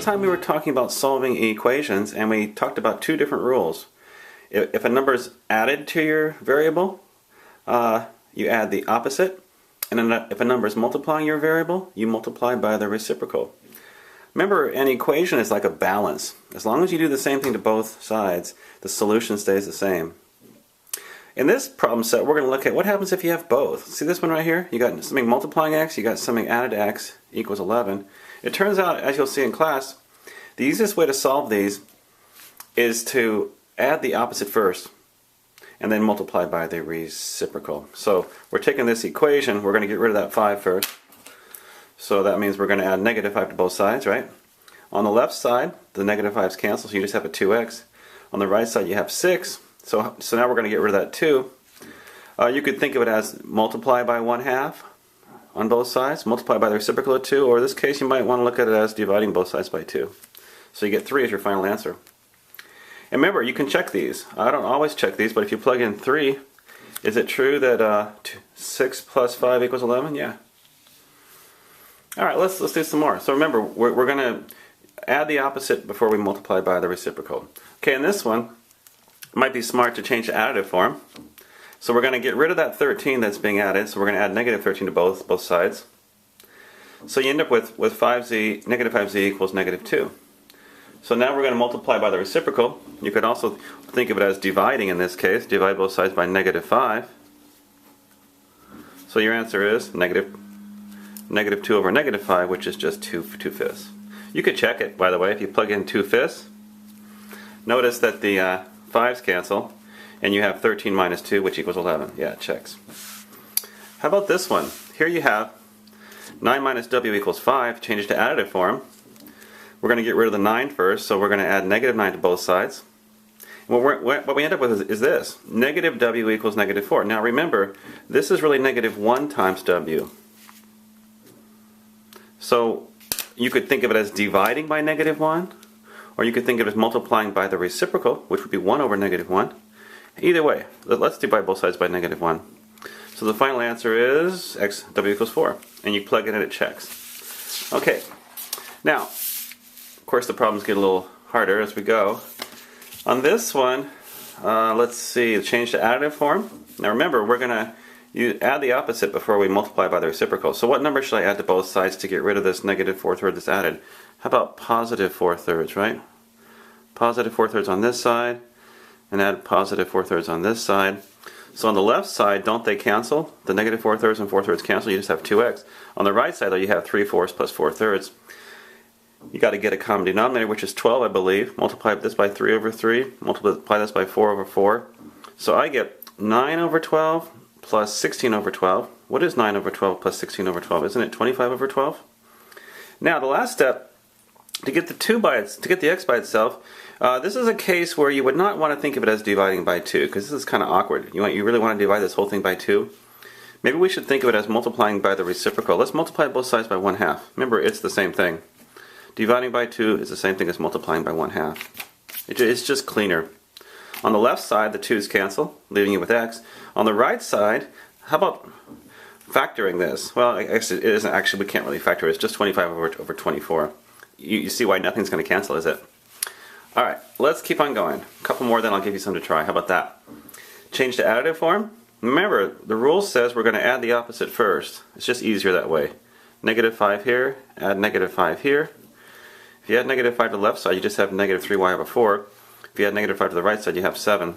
time we were talking about solving equations, and we talked about two different rules. If a number is added to your variable, you add the opposite, and if a number is multiplying your variable, you multiply by the reciprocal. Remember, an equation is like a balance. As long as you do the same thing to both sides, the solution stays the same. In this problem set, we're going to look at what happens if you have both. See this one right here? You got something multiplying x, you got something added to x equals 11. It turns out, as you'll see in class, the easiest way to solve these is to add the opposite first and then multiply by the reciprocal. So we're taking this equation, we're going to get rid of that 5 first. So that means we're going to add negative 5 to both sides, right? On the left side, the negative 5's cancel, so you just have a 2x. On the right side, you have 6. So now we're going to get rid of that 2. You could think of it as multiply by 1/2 on both sides, multiply by the reciprocal of 2, or in this case you might want to look at it as dividing both sides by 2. So you get 3 as your final answer. And remember, you can check these. I don't always check these, but if you plug in 3, is it true that 6 plus 5 equals 11? Yeah. Alright, let's do some more. So remember, we're going to add the opposite before we multiply by the reciprocal. Okay, in this one, it might be smart to change to additive form. So we're going to get rid of that 13 that's being added, so we're going to add negative 13 to both sides. So you end up with negative 5z equals negative 2. So now we're going to multiply by the reciprocal. You could also think of it as dividing in this case. Divide both sides by negative 5. So your answer is negative 2 over negative 5, which is just 2/5. You could check it, by the way, if you plug in 2/5. Notice that the 5's cancel, and you have 13 minus 2, which equals 11. Yeah, it checks. How about this one? Here you have 9 minus w equals 5. Change it to additive form. We're going to get rid of the 9 first, so we're going to add negative 9 to both sides. And what we end up with is this. Negative w equals negative 4. Now remember, this is really negative 1 times w. So you could think of it as dividing by negative 1, or you could think of it as multiplying by the reciprocal, which would be 1 over negative 1. Either way, let's divide both sides by negative 1. So the final answer is w equals 4. And you plug it in, it checks. Okay, now, of course the problems get a little harder as we go. On this one, let's see, change to additive form. Now remember, we're going to add the opposite before we multiply by the reciprocal. So what number should I add to both sides to get rid of this negative 4/3 that's added? How about positive 4/3, right? Positive 4/3 on this side, and add positive 4/3 on this side. So on the left side, don't they cancel? The negative 4/3 and 4/3 cancel, you just have 2x. On the right side, though, you have 3/4 plus 4/3. You got to get a common denominator, which is 12, I believe. Multiply this by 3 over 3. Multiply this by 4 over 4. So I get 9 over 12 plus 16 over 12. What is 9 over 12 plus 16 over 12? Isn't it 25 over 12? Now the last step, to get the x by itself, this is a case where you would not want to think of it as dividing by 2, because this is kind of awkward. You really want to divide this whole thing by 2? Maybe we should think of it as multiplying by the reciprocal. Let's multiply both sides by 1/2. Remember, it's the same thing. Dividing by 2 is the same thing as multiplying by 1/2. It's just cleaner. On the left side, the 2's cancel, leaving you with x. On the right side, how about factoring this? Well, actually, it isn't. Actually, we can't really factor it. It's just 25 over 24. You see why nothing's going to cancel, is it? Alright, let's keep on going. A couple more, then I'll give you some to try. How about that? Change to additive form. Remember, the rule says we're going to add the opposite first. It's just easier that way. Negative 5 here, add negative 5 here. If you add negative 5 to the left side, you just have negative 3y over 4. If you add negative 5 to the right side, you have 7.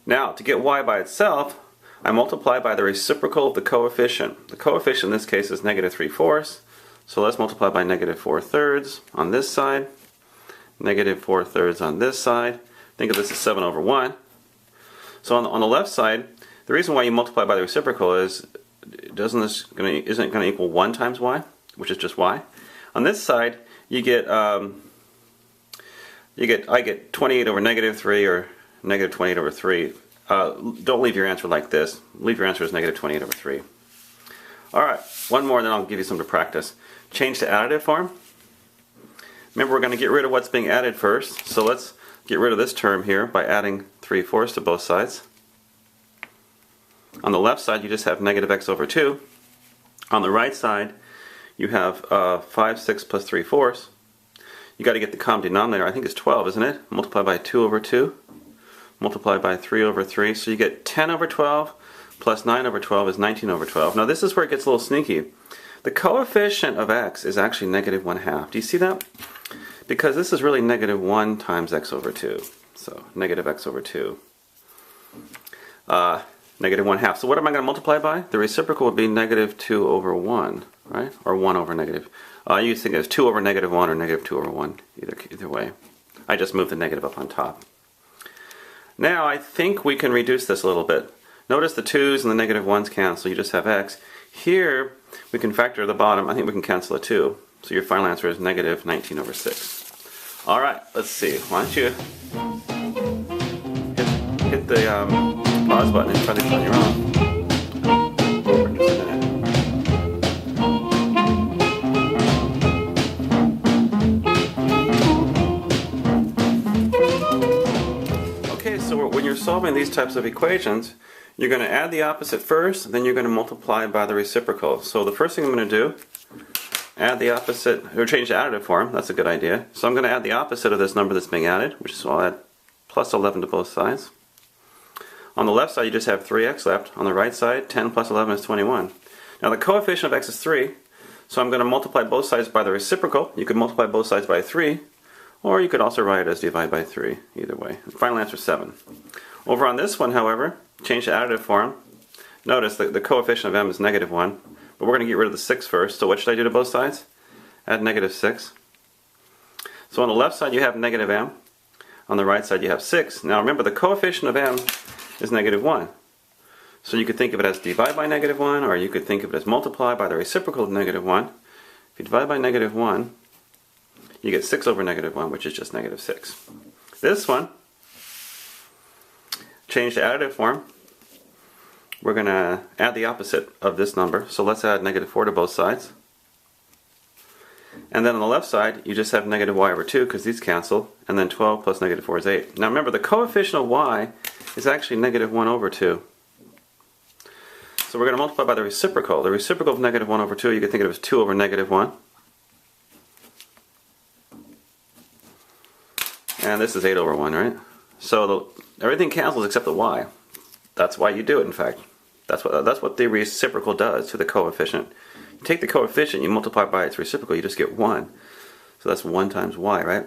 Now, to get y by itself, I multiply by the reciprocal of the coefficient. The coefficient in this case is negative 3/4. So let's multiply by negative 4/3 on this side. Negative 4/3 on this side. Think of this as 7 over 1. So on the left side, the reason why you multiply by the reciprocal is, isn't it going to equal 1 times y, which is just y? On this side, I get 28 over negative 3, or negative 28 over 3. Don't leave your answer like this. Leave your answer as negative 28 over 3. Alright, one more, then I'll give you some to practice. Change to additive form. Remember, we're going to get rid of what's being added first. So let's get rid of this term here by adding 3/4 to both sides. On the left side, you just have negative x over 2. On the right side, you have 5/6 plus 3/4. you got to get the common denominator. I think it's 12, isn't it? Multiply by 2 over 2. Multiply by 3 over 3. So you get 10 over 12 plus 9 over 12 is 19 over 12. Now this is where it gets a little sneaky. The coefficient of x is actually negative 1/2. Do you see that? Because this is really negative 1 times x over 2. So negative x over 2. Negative 1/2. So what am I going to multiply by? The reciprocal would be negative 2 over 1, right? Or 1 over negative. You think it's 2 over negative 1 or negative 2 over 1. Either way. I just moved the negative up on top. Now I think we can reduce this a little bit. Notice the 2's and the negative 1's cancel. You just have x. Here we can factor the bottom. I think we can cancel a 2. So your final answer is negative 19 over 6. Alright, let's see. Why don't you hit the pause button and try this on your own. For just a minute. Okay, so when you're solving these types of equations, you're going to add the opposite first, then you're going to multiply by the reciprocal. So the first thing I'm going to do, add the opposite, or change the additive form. That's a good idea. So I'm going to add the opposite of this number that's being added, which is, I'll add plus 11 to both sides. On the left side you just have 3x left. On the right side, 10 plus 11 is 21. Now the coefficient of x is 3, so I'm going to multiply both sides by the reciprocal. You could multiply both sides by 3, or you could also write it as divide by 3, either way. The final answer is 7. Over on this one, however, change the additive form. Notice that the coefficient of m is negative 1, but we're going to get rid of the 6 first. So what should I do to both sides? Add negative 6. So on the left side you have negative m. On the right side you have 6. Now remember, the coefficient of m is negative 1. So you could think of it as divide by negative 1, or you could think of it as multiply by the reciprocal of negative 1. If you divide by negative 1, you get 6 over negative 1, which is just negative 6. This one, change the additive form. We're going to add the opposite of this number. So let's add negative 4 to both sides. And then on the left side, you just have negative y over 2 because these cancel. And then 12 plus negative 4 is 8. Now remember, the coefficient of y is actually negative 1 over 2. So we're going to multiply by the reciprocal. The reciprocal of negative 1 over 2, you can think of it as 2 over negative 1. And this is 8 over 1, right? So everything cancels except the y. That's why you do it, in fact. That's what the reciprocal does to the coefficient. You take the coefficient, you multiply by its reciprocal, you just get 1. So that's 1 times y, right?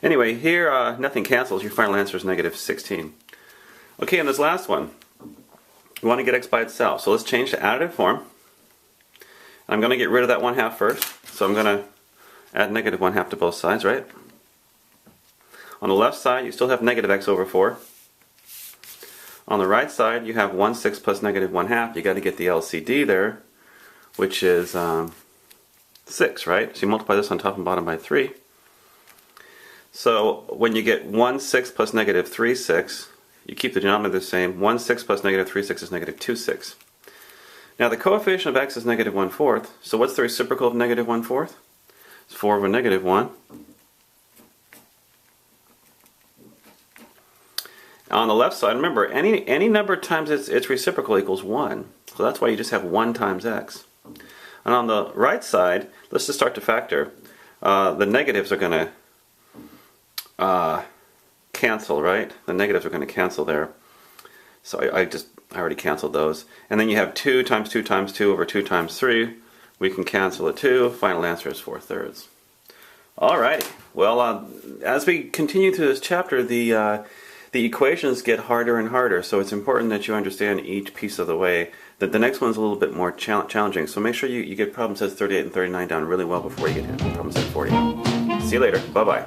Anyway, here nothing cancels. Your final answer is negative 16. Okay, and this last one, you want to get x by itself. So let's change the additive form. I'm going to get rid of that 1/2 first. So I'm going to add negative 1/2 to both sides, right? On the left side, you still have negative x over 4. On the right side, you have 1/6 plus negative 1/2. You got to get the LCD there, which is 6, right? So you multiply this on top and bottom by 3. So when you get 1/6 plus negative 3/6, you keep the denominator the same. 1/6 plus negative 3/6 is negative 2/6. Now the coefficient of x is negative 1/4. So what's the reciprocal of negative 1/4? It's 4 over negative 1. On the left side, remember, any number times its reciprocal equals 1. So that's why you just have 1 times x. And on the right side, let's just start to factor. The negatives are going to cancel, right? The negatives are going to cancel there. So I already canceled those. And then you have 2 times 2 times 2 over 2 times 3. We can cancel a 2. Final answer is 4/3. Alrighty. Well, as we continue through this chapter, the equations get harder and harder, so it's important that you understand each piece of the way. That the next one's a little bit more challenging, so make sure you get problem sets 38 and 39 down really well before you get to problem set 40. See you later. Bye-bye.